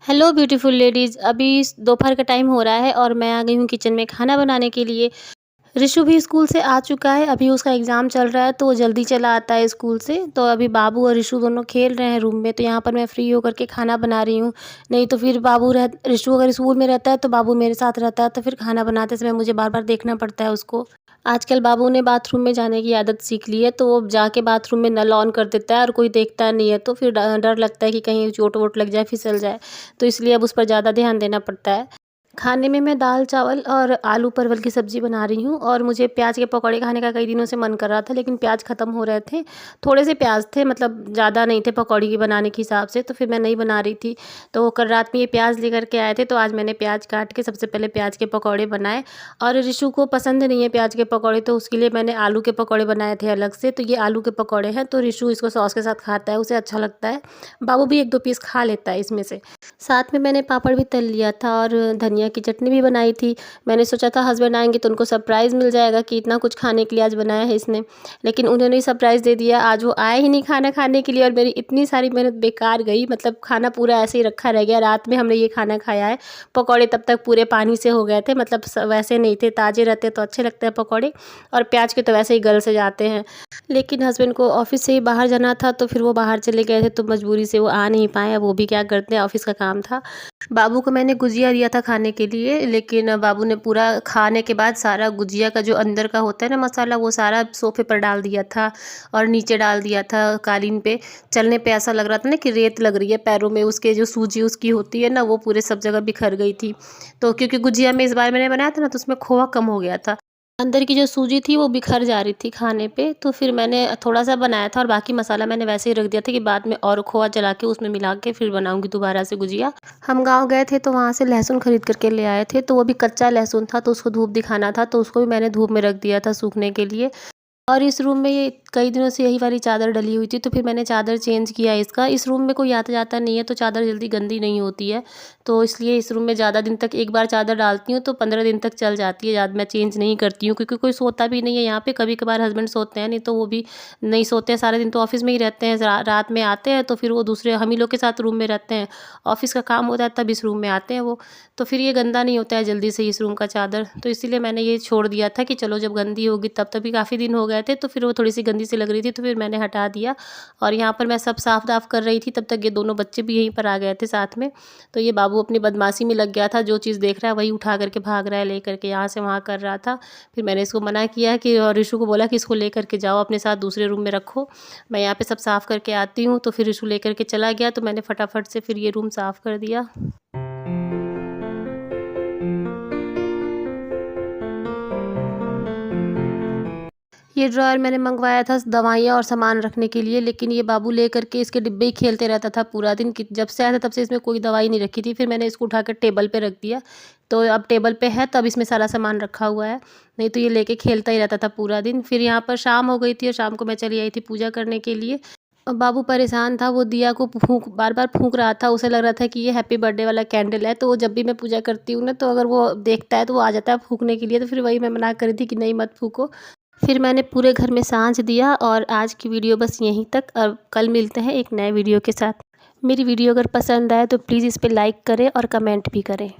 Hello beautiful ladies. अभी दोपहर का टाइम हो रहा है और मैं आ गई हूँ किचन में खाना बनाने के लिए। ऋषु भी स्कूल से आ चुका है, अभी उसका एग्ज़ाम चल रहा है तो वो जल्दी चला आता है स्कूल से। तो अभी बाबू और ऋषु दोनों खेल रहे हैं रूम में, तो यहाँ पर मैं फ्री होकर के खाना बना रही हूँ। नहीं तो फिर ऋषु अगर स्कूल में रहता है तो बाबू मेरे साथ रहता है, तो फिर खाना बनाते समय मुझे बार बार देखना पड़ता है उसको। आजकल बाबू ने बाथरूम में जाने की आदत सीख ली है, तो वो जाके बाथरूम में नल ऑन कर देता है और कोई देखता नहीं है, तो फिर डर लगता है कि कहीं चोट वोट लग जाए, फिसल जाए। तो इसलिए अब उस पर ज़्यादा ध्यान देना पड़ता है। खाने में मैं दाल चावल और आलू परवल की सब्ज़ी बना रही हूँ, और मुझे प्याज के पकौड़े खाने का कई दिनों से मन कर रहा था, लेकिन प्याज ख़त्म हो रहे थे। थोड़े से प्याज थे, मतलब ज़्यादा नहीं थे पकौड़ी की बनाने के हिसाब से, तो फिर मैं नहीं बना रही थी। तो कल रात में ये प्याज लेकर के आए थे, तो आज मैंने प्याज काट के सबसे पहले प्याज के पकौड़े बनाए। और ऋषु को पसंद नहीं है प्याज के पकौड़े, तो उसके लिए मैंने आलू के पकौड़े बनाए थे अलग से। तो ये आलू के पकौड़े हैं, तो ऋषु इसको सॉस के साथ खाता है, उसे अच्छा लगता है। बाबू भी 1-2 पीस खा लेता है इसमें से। साथ में मैंने पापड़ भी तल लिया था और धनिया की चटनी भी बनाई थी। मैंने सोचा था हस्बैंड आएंगे तो उनको सरप्राइज़ मिल जाएगा कि इतना कुछ खाने के लिए आज बनाया है इसने, लेकिन उन्होंने ही सरप्राइज़ दे दिया। आज वो आए ही नहीं खाना खाने के लिए और मेरी इतनी सारी मेहनत बेकार गई। मतलब खाना पूरा ऐसे ही रखा रह गया। रात में हमने ये खाना खाया है। पकौड़े तब तक पूरे पानी से हो गए थे, मतलब वैसे नहीं थे, ताज़े रहते तो अच्छे लगते हैं पकौड़े, और प्याज के तो वैसे ही गल से जाते हैं। लेकिन हस्बैंड को ऑफ़िस से ही बाहर जाना था, तो फिर वो बाहर चले गए थे, तो मजबूरी से वो आ नहीं पाए। अब वो भी क्या करते हैं, ऑफ़िस का काम था। बाबू को मैंने गुजिया दिया था खाने के लिए, लेकिन बाबू ने पूरा खाने के बाद सारा गुजिया का जो अंदर का होता है ना मसाला, वो सारा सोफ़े पर डाल दिया था और नीचे डाल दिया था कालीन पे। चलने पे ऐसा लग रहा था ना कि रेत लग रही है पैरों में। उसके जो सूजी उसकी होती है ना, वो पूरे सब जगह बिखर गई थी। तो क्योंकि गुजिया में इस बार मैंने बनाया था ना, तो उसमें खोआ कम हो गया था। अंदर की जो सूजी थी वो बिखर जा रही थी खाने पे, तो फिर मैंने थोड़ा-सा बनाया था और बाकी मसाला मैंने वैसे ही रख दिया था कि बाद में और खोआ जला के उसमें मिला के फिर बनाऊँगी दोबारा से गुजिया। हम गाँव गए थे तो वहाँ से लहसुन खरीद कर के ले आए थे, तो वो भी कच्चा लहसुन था, तो उसको धूप दिखाना था, तो उसको भी मैंने धूप में रख दिया था सूखने के लिए। और इस रूम में ये कई दिनों से यही वाली चादर डली हुई थी, तो फिर मैंने चादर चेंज किया इसका। इस रूम में कोई आता-जाता नहीं है, तो चादर जल्दी गंदी नहीं होती है। तो इसलिए इस रूम में ज़्यादा दिन तक, एक बार चादर डालती हूँ तो 15 दिन तक चल जाती है, ज़्यादा मैं चेंज नहीं करती हूँ, क्योंकि कोई सोता भी नहीं है यहाँ पे। कभी-कभार हस्बैंड सोते हैं, नहीं तो वो भी नहीं सोते हैं, सारा दिन तो ऑफ़िस में ही रहते हैं। रात में आते हैं तो फिर वो दूसरे हम ही लोग के साथ रूम में रहते हैं। ऑफ़िस का काम होता है तब इस रूम में आते हैं वो। तो फिर ये गंदा नहीं होता है जल्दी से इस रूम का चादर, तो इसीलिए मैंने ये छोड़ दिया था कि चलो जब गंदी होगी तब, तभी काफ़ी दिन हो गए थे, तो फिर वो थोड़ी-सी गंदी सी लग रही थी, तो फिर मैंने हटा दिया। और यहाँ पर मैं सब साफ-दाफ कर रही थी, तब तक ये दोनों बच्चे भी यहीं पर आ गए थे साथ में। तो ये बाबू अपनी बदमाशी में लग गया था, जो चीज़ देख रहा है वही उठा करके भाग रहा है, लेकर के यहाँ से वहाँ कर रहा था। फिर मैंने इसको मना किया कि, और ऋषु को बोला कि इसको लेकर के जाओ अपने साथ दूसरे रूम में रखो, मैं यहाँ पे सब साफ़ करके आती हूँ। तो फिर ऋषु लेकर के चला गया, तो मैंने फटाफट से फिर ये रूम साफ़ कर दिया। ये ड्रॉयर मैंने मंगवाया था दवाइयाँ और सामान रखने के लिए, लेकिन ये बाबू लेकर के इसके डिब्बे ही खेलते रहता था पूरा दिन। कि जब से आया था तब से इसमें कोई दवाई नहीं रखी थी। फिर मैंने इसको उठाकर टेबल पे रख दिया, तो अब टेबल पे है, तब इसमें सारा सामान रखा हुआ है। नहीं तो ये लेके खेलता ही रहता था पूरा दिन। फिर यहाँ पर शाम हो गई थी और शाम को मैं चली आई थी पूजा करने के लिए। बाबू परेशान था, वो दिया को बार-बार फूँक रहा था। उसे लग रहा था कि ये हैप्पी बर्थडे वाला कैंडल है, तो वो जब भी मैं पूजा करती हूँ ना, तो अगर वो देखता है तो वो आ जाता है फूँकने के लिए। तो फिर वही मैं मना कर रही थी कि नहीं मत फूँको। फिर मैंने पूरे घर में साँझ दिया, और आज की वीडियो बस यहीं तक। अब कल मिलते हैं एक नए वीडियो के साथ। मेरी वीडियो अगर पसंद आए तो प्लीज़ इस पे लाइक करें और कमेंट भी करें।